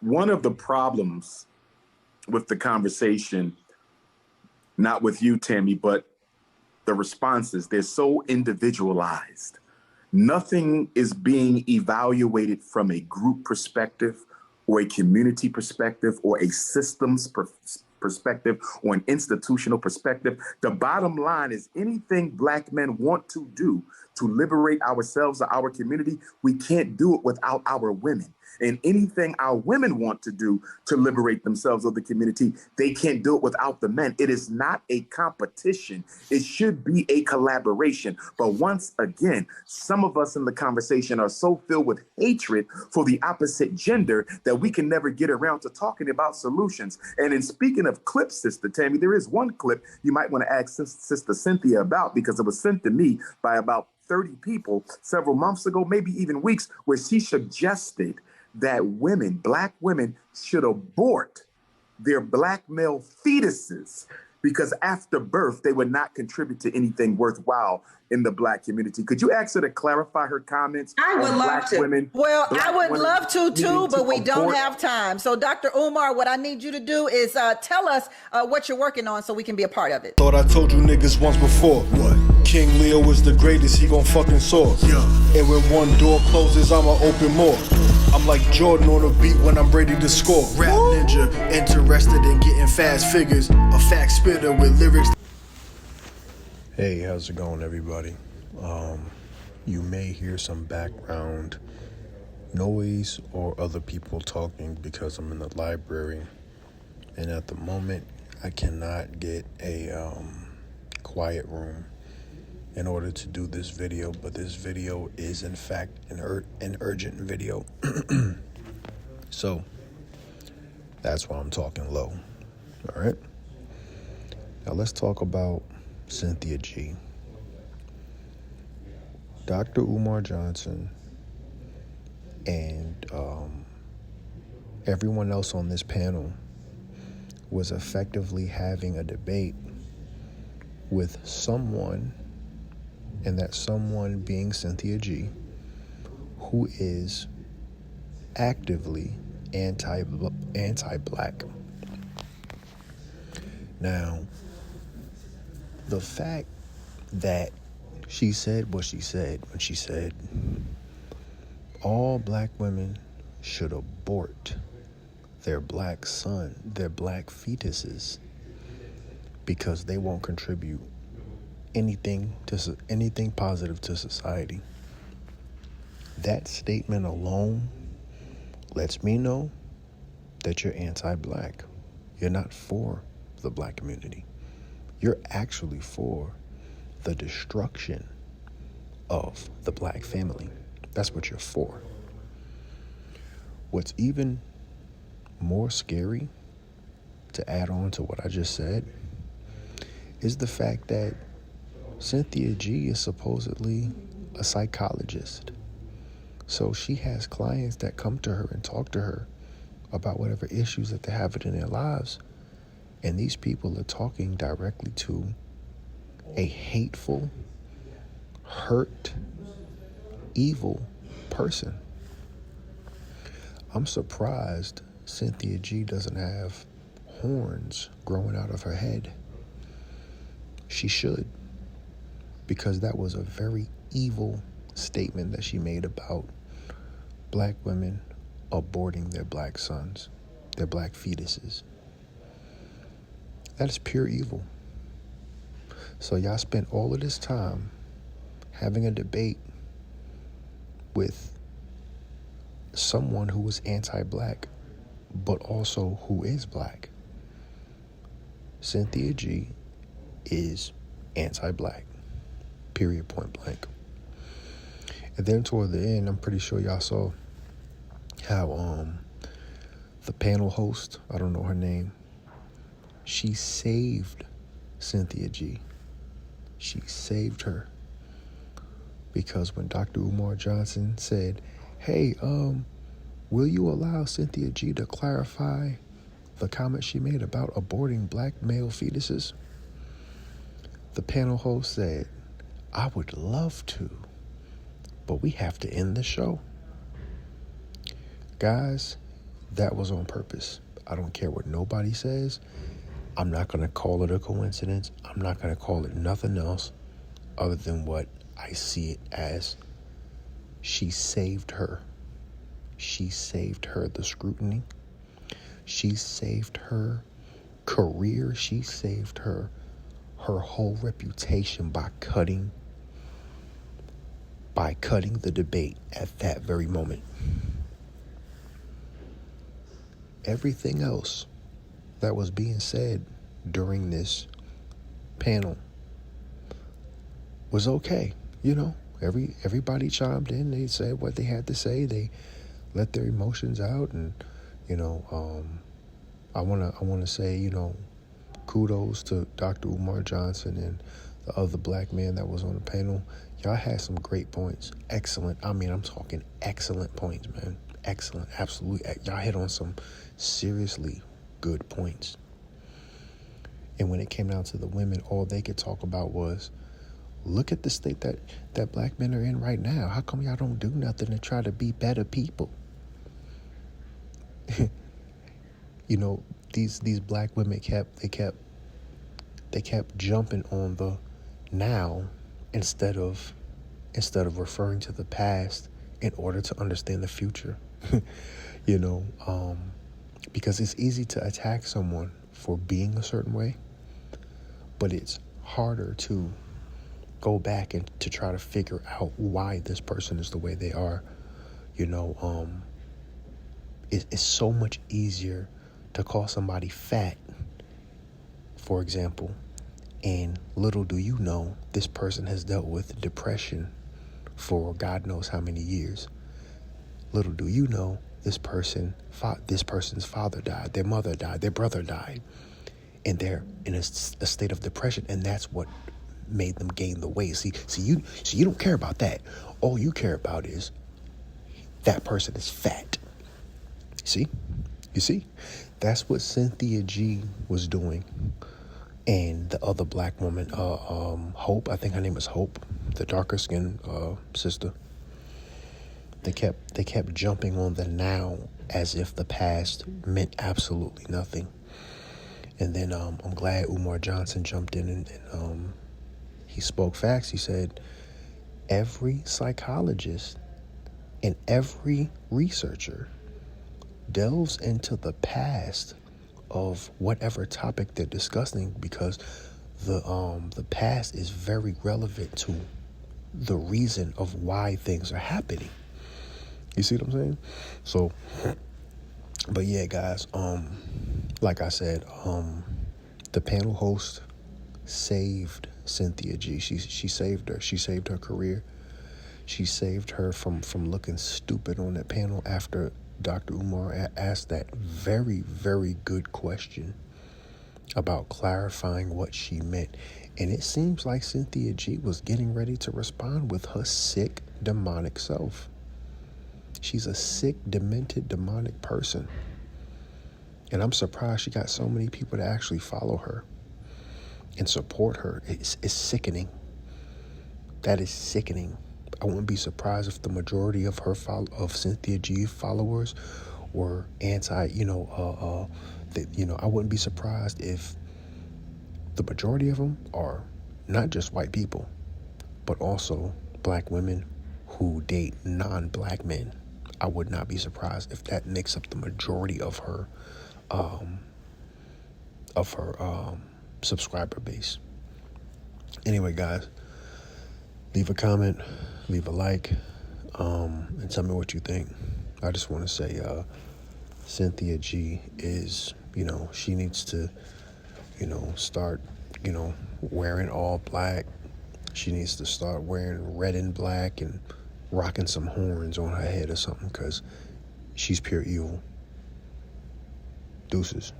one of the problems with the conversation, not with you, Tammy, but the responses, they're so individualized. Nothing is being evaluated from a group perspective or a community perspective or a systems perspective or an institutional perspective. The bottom line is anything Black men want to do to liberate ourselves or our community, we can't do it without our women. And anything our women want to do to liberate themselves or the community, they can't do it without the men. It is not a competition. It should be a collaboration. But once again, some of us in the conversation are so filled with hatred for the opposite gender that we can never get around to talking about solutions. And in speaking of clips, Sister Tammy, there is one clip you might want to ask Sister Cynthia about, because it was sent to me by about 30 people several months ago, maybe even weeks, where she suggested that women, Black women, should abort their Black male fetuses because after birth, they would not contribute to anything worthwhile in the Black community. Could you ask her to clarify her comments? I would love Black to. Women, Well, Black I would women love to too, but we don't abort? have time. So Dr. Umar, what I need you to do is tell us what you're working on so we can be a part of it. Thought I told you niggas once before. What? King Leo was the greatest, he gon' fucking soar. Yeah. And when one door closes, I'ma open more. I'm like Jordan on a beat when I'm ready to score. Rap ninja, interested in getting fast figures. A fact spitter with lyrics. Hey, how's it going, everybody? You may hear some background noise or other people talking because I'm in the library. And at the moment, I cannot get a quiet room in order to do this video, but this video is in fact an urgent video. So that's why I'm talking low. All right. Now let's talk about Cynthia G. Dr. Umar Johnson and everyone else on this panel was effectively having a debate with someone, and that someone being Cynthia G, who is actively anti-Black. Now, the fact that she said what she said when she said all Black women should abort their Black son, their Black fetuses, because they won't contribute anything positive to society. That statement alone lets me know that you're anti-Black. You're not for the Black community. You're actually for the destruction of the Black family. That's what you're for. What's even more scary, to add on to what I just said, is the fact that Cynthia G is supposedly a psychologist. So she has clients that come to her and talk to her about whatever issues that they're having in their lives. And these people are talking directly to a hateful, hurt, evil person. I'm surprised Cynthia G doesn't have horns growing out of her head. She should, because that was a very evil statement that she made about Black women aborting their Black sons, their Black fetuses. That is pure evil. So y'all spent all of this time having a debate with someone who was anti-Black, but also who is Black. Cynthia G is anti-Black, period, point blank. And then toward the end, I'm pretty sure y'all saw how the panel host, I don't know her name, she saved Cynthia G. She saved her. Because when Dr. Umar Johnson said, hey, will you allow Cynthia G to clarify the comment she made about aborting Black male fetuses? The panel host said, I would love to, but we have to end the show. Guys, That was on purpose. I don't care what nobody says. I'm not going to call it a coincidence. I'm not going to call it nothing else other than what I see it as. She saved her. She saved her the scrutiny. She saved her career. She saved her whole reputation by cutting the debate at that very moment. Everything else that was being said during this panel was okay. You know, everybody chimed in. They said what they had to say. They let their emotions out, and you know, I wanna say, you know, kudos to Dr. Umar Johnson and the other black man that was on the panel. Y'all had some great points. Excellent. I mean, I'm talking excellent points, man. Excellent. Absolutely. Y'all hit on some seriously good points. And when it came down to the women, all they could talk about was, look at the state that black men are in right now. How come y'all don't do nothing to try to be better people? You know, these black women kept jumping on the now instead of referring to the past in order to understand the future. You know, because it's easy to attack someone for being a certain way, but it's harder to go back and to try to figure out why this person is the way they are. You know, it's so much easier to call somebody fat, for example, and little do you know, this person has dealt with depression for God knows how many years. Little do you know, this person's father died, their mother died, their brother died, and they're in a state of depression, and that's what made them gain the weight. See, you don't care about that. All you care about is that person is fat. You see, that's what Cynthia G was doing, and the other black woman, Hope. I think her name is Hope, the darker skinned sister. They kept jumping on the now as if the past meant absolutely nothing. And then I'm glad Umar Johnson jumped in and he spoke facts. He said every psychologist and every researcher delves into the past of whatever topic they're discussing because the past is very relevant to the reason of why things are happening. You see what I'm saying? So, but yeah, guys, like I said, the panel host saved Cynthia G. She saved her. She saved her career. She saved her from looking stupid on that panel after Dr. Umar asked that very, very good question about clarifying what she meant. And it seems like Cynthia G was getting ready to respond with her sick, demonic self. She's a sick, demented, demonic person. And I'm surprised she got so many people to actually follow her and support her. It's sickening. That is sickening. I wouldn't be surprised if the majority of of Cynthia G followers were anti, I wouldn't be surprised if the majority of them are not just white people, but also black women who date non-black men. I would not be surprised if that makes up the majority of her subscriber base. Anyway, guys, leave a comment, leave a like, and tell me what you think. I just want to say, Cynthia G is, she needs to, start, wearing all black. She needs to start wearing red and black and rocking some horns on her head or something, because she's pure evil. Deuces.